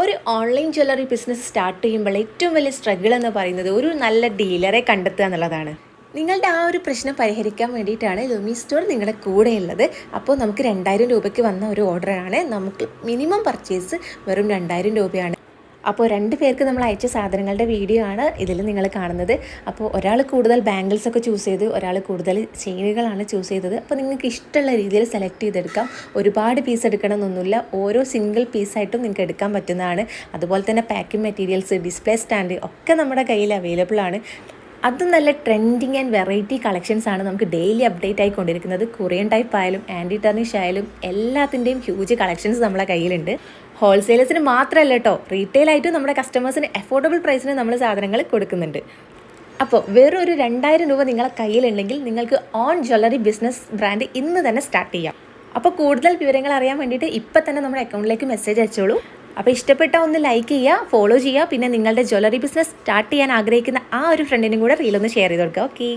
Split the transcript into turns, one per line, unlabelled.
ഒരു online jewellery business start ചെയ്യുമ്പോൾ ഏറ്റവും വലിയ സ്ട്രഗിൾ എന്ന് പറയുന്നത് ഒരു നല്ല ഡീലറെ കണ്ടെത്തുക എന്നുള്ളതാണ്. നിങ്ങളുടെ ആ ഒരു പ്രശ്നം പരിഹരിക്കാൻ വേണ്ടിയിട്ടാണ് ലുമി സ്റ്റോർ നിങ്ങളുടെ കൂടെയുള്ളത്. അപ്പോൾ നമുക്ക് 2000 രൂപയ്ക്ക് വന്ന ഒരു ഓർഡറാണ്. നമുക്ക് മിനിമം പർച്ചേസ് വെറും 2000 രൂപയാണ്. അപ്പോൾ 2 പേർക്ക് നമ്മൾ അയച്ച സാധനങ്ങളുടെ വീഡിയോ ആണ് ഇതിൽ നിങ്ങൾ കാണുന്നത്. അപ്പോൾ ഒരാൾ കൂടുതൽ ബാംഗിൾസ് ഒക്കെ ചൂസ് ചെയ്ത്, ഒരാൾ കൂടുതൽ ചെയിനുകളാണ് ചൂസ് ചെയ്തത്. അപ്പോൾ നിങ്ങൾക്ക് ഇഷ്ടമുള്ള രീതിയിൽ സെലക്ട് ചെയ്തെടുക്കാം. ഒരുപാട് പീസ് എടുക്കണമെന്നൊന്നുമില്ല, ഓരോ സിംഗിൾ പീസായിട്ടും നിങ്ങൾക്ക് എടുക്കാൻ പറ്റുന്നതാണ്. അതുപോലെ തന്നെ പാക്കിംഗ് മെറ്റീരിയൽസ്, ഡിസ്പ്ലേ സ്റ്റാൻഡ് ഒക്കെ നമ്മുടെ കയ്യിൽ അവൈലബിൾ ആണ്. അതും നല്ല ട്രെൻഡിങ് ആൻഡ് വെറൈറ്റി കളക്ഷൻസ് ആണ് നമുക്ക് ഡെയിലി അപ്ഡേറ്റ് ആയിക്കൊണ്ടിരിക്കുന്നത്. കൊറിയൻ ടൈപ്പ് ആയാലും ആൻറ്റി ടർണിഷ് ആയാലും എല്ലാത്തിൻ്റെയും ഹ്യൂജ് കളക്ഷൻസ് നമ്മളെ കയ്യിലുണ്ട്. ഹോൾസെയിലേഴ്സിന് മാത്രമല്ല കേട്ടോ, റീറ്റെയിലായിട്ടും നമ്മുടെ കസ്റ്റമേഴ്സിന് അഫോർഡബിൾ പ്രൈസിന് നമ്മൾ സാധനങ്ങൾ കൊടുക്കുന്നുണ്ട്. അപ്പോൾ വേറൊരു 2000 രൂപ നിങ്ങളെ കയ്യിലുണ്ടെങ്കിൽ നിങ്ങൾക്ക് ഓൺ ജ്വല്ലറി ബിസിനസ് ബ്രാൻഡ് ഇന്ന് തന്നെ സ്റ്റാർട്ട് ചെയ്യാം. അപ്പോൾ കൂടുതൽ വിവരങ്ങൾ അറിയാൻ വേണ്ടിയിട്ട് ഇപ്പം തന്നെ നമ്മുടെ അക്കൗണ്ടിലേക്ക് മെസ്സേജ് അയച്ചോളൂ. അപ്പോൾ ഇഷ്ടപ്പെട്ട ഒന്ന് ലൈക്ക് ചെയ്യുക, ഫോളോ ചെയ്യുക. പിന്നെ നിങ്ങളുടെ ജ്വല്ലറി ബിസിനസ് സ്റ്റാർട്ട് ചെയ്യാൻ ആഗ്രഹിക്കുന്ന ആ ഒരു ഫ്രണ്ടിനും കൂടെ റീലൊന്ന് ഷെയർ ചെയ്ത് കൊടുക്കുക. ഓക്കെ.